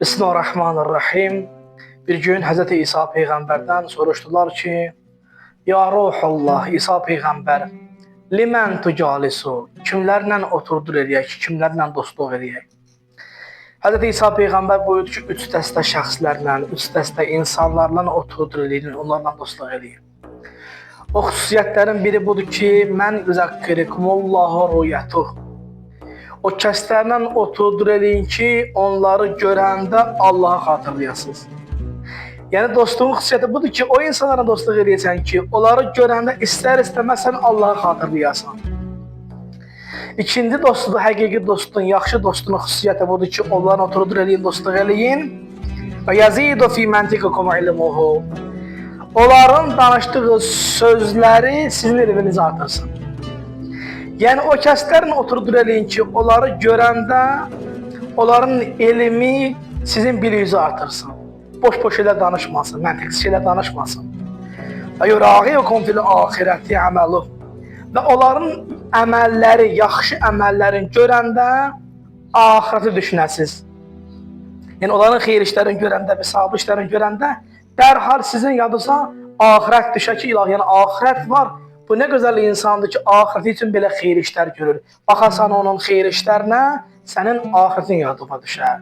Bismillahirrahmanirrahim. Bir gün Hz. İsa Peyğəmbərdən soruşdular ki, Ya Ruhullah, İsa Peyğəmbər, limən tücalisu, kimlərlə oturdur eləyək, kimlərlə dostluq eləyək? Hz. İsa Peyğəmbər buyurdu ki, 3 dəstə şəxslərlə, 3 dəstə insanlarla oturdur eləyin, onlarla dostluq eləyin. O xüsusiyyətlərin biri budur ki, mən üzəkkirikumullahu rüyətuh. O kəslərlə oturdur eləyin ki, onları görəndə Allah'ı xatırlayasınız. Yəni dostluğun xüsusiyyəti budur ki, o insanlara dostluq eləyəsən ki, onları görəndə istər-istəməz sən Allah'ı xatırlayasan. İkinci dostluğu, həqiqi dostluğun, yaxşı dostluğun xüsusiyyəti budur ki, onlarla oturdur eləyin, dostluq eləyin. Və yazidu fi məntiqikum ilmuhu. Onların danışdığı sözləri sizin elminizi artırsın. Yəni o kəslərlə oturdur eləyin ki, onları görəndə onların elmi sizin biliyinizi artırsın. Boş-boş elə danışmasın, məntiqsiz elə danışmasın. Və yuragiukum fil axirəti əməluh. Və onların əməlləri, yaxşı əməllərini görəndə axirəti düşünəsiz. Yəni onların xeyir işlərini görəndə və savab işlərini görəndə dərhal sizin yadınıza axirət düşər ki, ilahi, yəni axirət var. Bu nə gözəl insandır ki, axirəti üçün belə xeyir işlər görür. Baxasan onun xeyir işlərinə, sənin axirətin yadına düşər.